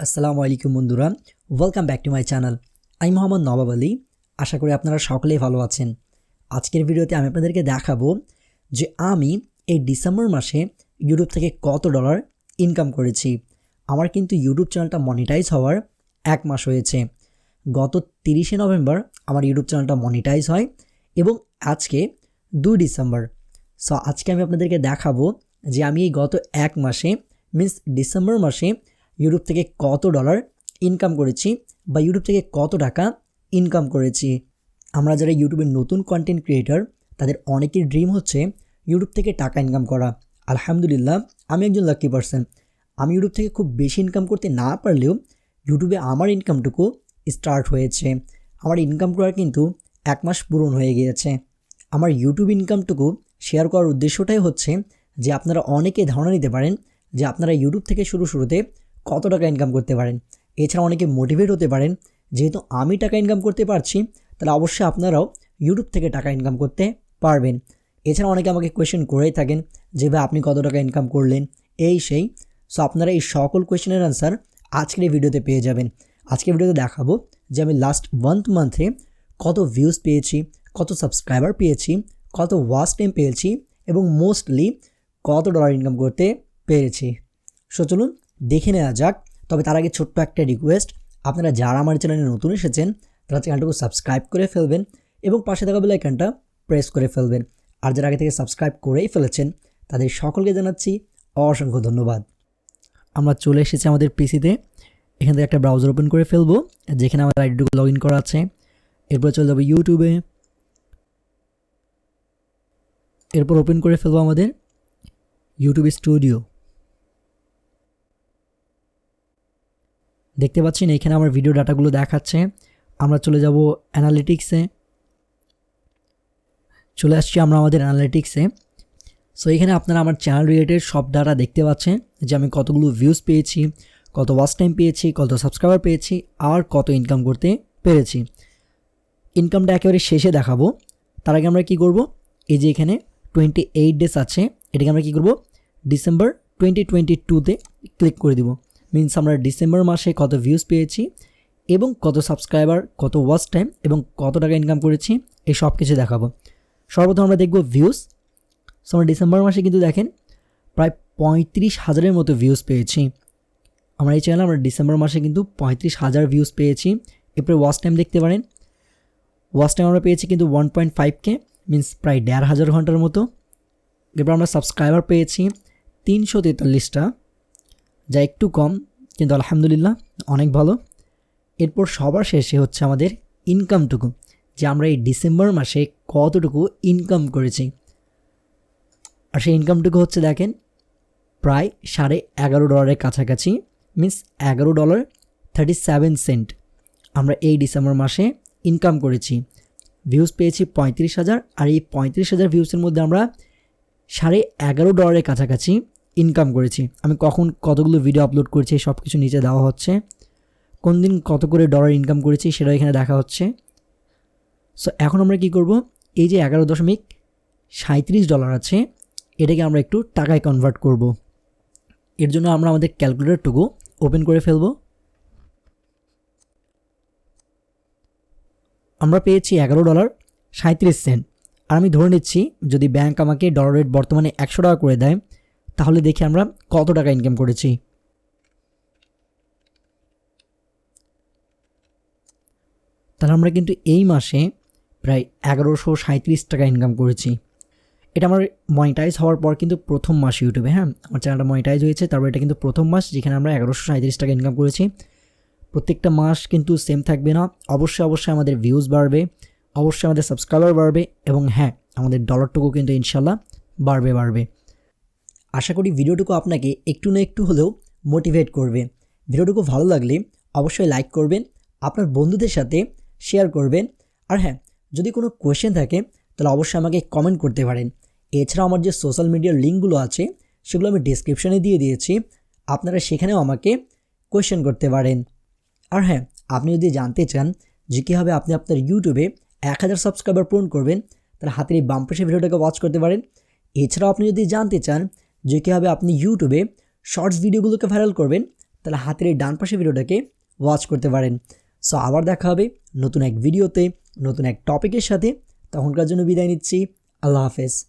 আসসালামু আলাইকুম বন্ধুরা, welcome back to my channel. আমি মোহাম্মদ নবাব আলী। আশা করি আপনারা সকলেই ভালো আছেন। আজকের ভিডিওতে আমি আপনাদেরকে দেখাবো যে আমি এই ডিসেম্বর মাসে ইউটিউব থেকে কত ডলার ইনকাম করেছি। আমার কিন্তু ইউটিউব চ্যানেলটা মনিটাইজ হওয়ার 1 মাস হয়েছে। গত 30শে নভেম্বর আমার ইউটিউব চ্যানেলটা মনিটাইজ হয় এবং আজকে 2 ডিসেম্বর। সো আজকে আমি আপনাদেরকে দেখাবো যে আমি এই গত 1 মাসে মিন্স ডিসেম্বর মাসে ইউটিউব থেকে কত ডলার ইনকাম করেছি বা ইউটিউব থেকে কত টাকা ইনকাম করেছি। আমরা যারা ইউটিউবের নতুন কন্টেন্ট ক্রিয়েটর তাদের অনেকের ড্রিম হচ্ছে ইউটিউব থেকে টাকা ইনকাম করা। আলহামদুলিল্লাহ আমি একজন লাকি পারসন। আমি ইউটিউব থেকে খুব বেশি ইনকাম করতে না পারলেও ইউটিউবে আমার ইনকামটুকু স্টার্ট হয়েছে। আমার ইনকাম করার কিন্তু 1 মাস পূরণ হয়ে গিয়েছে। আমার ইউটিউব ইনকামটুকু শেয়ার করার উদ্দেশ্যটাই হচ্ছে যে আপনারা অনেকে ধারণা নিতে পারেন যে আপনারা ইউটিউব থেকে শুরুতে কত টাকা ইনকাম করতে পারেন। এছাড়া অনেকে মোটিভেট হতে পারেন, যেহেতু আমি টাকা ইনকাম করতে পারছি তাহলে অবশ্যই আপনারাও ইউটিউব থেকে টাকা ইনকাম করতে পারবেন। এছাড়া অনেকে আমাকে কোয়েশ্চেন করেই থাকেন যে ভাই আপনি কত টাকা ইনকাম করলেন, এই সেই। সো আপনারা এই সকল কোয়েশ্চেনের আনসার আজকের এই ভিডিওতে পেয়ে যাবেন। আজকের ভিডিওতে দেখাবো যে আমি লাস্ট 1 মান্থে কত ভিউজ পেয়েছি, কত সাবস্ক্রাইবার পেয়েছি, কত ওয়াচ টাইম পেয়েছি এবং মোস্টলি কত ডলার ইনকাম করতে পেরেছি। সো চলুন দেখে নেওয়া যাক। তবে তার আগে ছোট্ট একটা রিকোয়েস্ট, আপনারা যারা আমার চ্যানেলে নতুন এসেছেন তারা চ্যানেলটাকে সাবস্ক্রাইব করে ফেলবেন এবং পাশে থাকা বেল আইকনটা প্রেস করে ফেলবেন। আর যারা আগে থেকে সাবস্ক্রাইব করেই ফেলেছেন তাদের সকলকে জানাচ্ছি অসংখ্য ধন্যবাদ। আমরা চলে এসেছি আমাদের পিসিতে। এখান থেকে একটা ব্রাউজার ওপেন করে ফেলবো যেখানে আমাদের আইডিটুকু লগ ইন করা আছে। এরপর চলে যাবো ইউটিউবে। এরপর ওপেন করে ফেলবো আমাদের ইউটিউব স্টুডিও। দেখতে পাচ্ছেন এখানে আমার ভিডিও ডাটাগুলো দেখাচ্ছে। আমরা চলে যাব অ্যানালিটিক্সে। চলে আসছি আমরা আমাদের অ্যানালিটিক্সে। সো এখানে আপনারা আমার চ্যানেল রিলেটেড সব ডাটা দেখতে পাচ্ছেন যে আমি কতগুলো ভিউজ পেয়েছি, কত ওয়াচ টাইম পেয়েছি, কত সাবস্ক্রাইবার পেয়েছি আর কত ইনকাম করতে পেরেছি। ইনকামটা একেবারে শেষে দেখাবো। তার আগে আমরা কি করব, এই যে এখানে 28 ডেজ আছে, এটাকে আমরা কি করব ডিসেম্বর 2022তে ক্লিক করে দিব। মিনস আমরা ডিসেম্বর মাসে কত ভিউজ পেয়েছি এবং কত সাবস্ক্রাইবার, কত ওয়াচ টাইম এবং কত টাকা ইনকাম করেছি এই সব কিছু দেখাবো। সর্বপ্রথম আমরা দেখব ভিউজ। সো আমরা ডিসেম্বর মাসে কিন্তু দেখেন প্রায় 35,000-এর মতো ভিউজ পেয়েছি। আমরা এই চ্যানেলে আমরা ডিসেম্বর মাসে কিন্তু 35,000 ভিউজ পেয়েছি। এরপরে ওয়াচ টাইম দেখতে পারেন। ওয়াচ টাইম আমরা পেয়েছি কিন্তু 1.5K, মিনস প্রায় 1,500 ঘন্টার মতো। এরপর আমরা সাবস্ক্রাইবার পেয়েছি 343টা, যা একটু কম কিন্তু আলহামদুলিল্লাহ অনেক ভালো। এরপর সবার শেষে হচ্ছে আমাদের ইনকামটুকু, যে আমরা এই ডিসেম্বর মাসে কতটুকু ইনকাম করেছি। আর সেই ইনকামটুকু হচ্ছে দেখেন প্রায় $11.5 কাছাকাছি, মিনস $11.37 আমরা এই ডিসেম্বর মাসে ইনকাম করেছি। ভিউজ পেয়েছি 35,000 আর এই 35,000 ভিউসের মধ্যে আমরা $11.5 কাছাকাছি ইনকাম করেছি। আমি কখন কতগুলো ভিডিও আপলোড করেছি সব কিছু নিচে দেওয়া হচ্ছে। কোন দিন কত করে ডলার ইনকাম করেছি সেটা এখানে দেখা হচ্ছে। সো এখন আমরা কি করব, এই যে $11.37 আছে এটাকে আমরা একটু টাকায় কনভার্ট করব। এর জন্য আমরা আমাদের ক্যালকুলেটরটুকু ওপেন করে ফেলব। আমরা পেয়েছি $11.37। আর আমি ধরে নিচ্ছি যদি ব্যাংক আমাকে ডলার রেট বর্তমানে 100 টাকা করে দেয় তাহলে দেখি আমরা কত টাকা ইনকাম করেছি। তাহলে আমরা কিন্তু এই মাসে প্রায় 1137 টাকা ইনকাম করেছি। এটা আমার মনিটাইজ হওয়ার পর কিন্তু প্রথম মাস ইউটিউবে। হ্যাঁ, আমার চ্যানেলটা মনিটাইজ হয়েছে, তারপর এটা কিন্তু প্রথম মাস যেখানে আমরা 1137 টাকা ইনকাম করেছি। প্রত্যেকটা মাস কিন্তু সেম থাকবে না, অবশ্যই আমাদের ভিউজ বাড়বে, অবশ্যই আমাদের সাবস্ক্রাইবার বাড়বে এবং হ্যাঁ আমাদের ডলারটুকু কিন্তু ইনশাল্লাহ বাড়বে। আশা করি ভিডিওটুকু আপনাকে একটু না একটু হলেও মোটিভেট করবে। ভিডিওটুকু ভালো লাগলে অবশ্যই লাইক করবেন, আপনার বন্ধুদের সাথে শেয়ার করবেন। আর হ্যাঁ, যদি কোনো কোয়েশ্চেন থাকে তাহলে অবশ্যই আমাকে কমেন্ট করতে পারেন। এছাড়াও আমার যে সোশ্যাল মিডিয়ার লিঙ্কগুলো আছে সেগুলো আমি ডেসক্রিপশানে দিয়ে দিয়েছি, আপনারা সেখানেও আমাকে কোয়েশ্চেন করতে পারেন। আর হ্যাঁ, আপনি যদি জানতে চান যে কীভাবে আপনি আপনার ইউটিউবে 1000 সাবস্ক্রাইবার পূরণ করবেন তাহলে হাতের এই বাম পাশে ভিডিওটাকে ওয়াচ করতে পারেন। এছাড়াও আপনি যদি জানতে চান যে কীভাবে আপনি ইউটিউবে শর্টস ভিডিওগুলোকে ভাইরাল করবেন তাহলে হাতের এই ডান পাশে ভিডিওটাকে ওয়াচ করতে পারেন। সো আবার দেখা হবে নতুন এক ভিডিওতে, নতুন এক টপিকের সাথে। তখনকার জন্য বিদায় নিচ্ছি। আল্লাহ হাফেজ।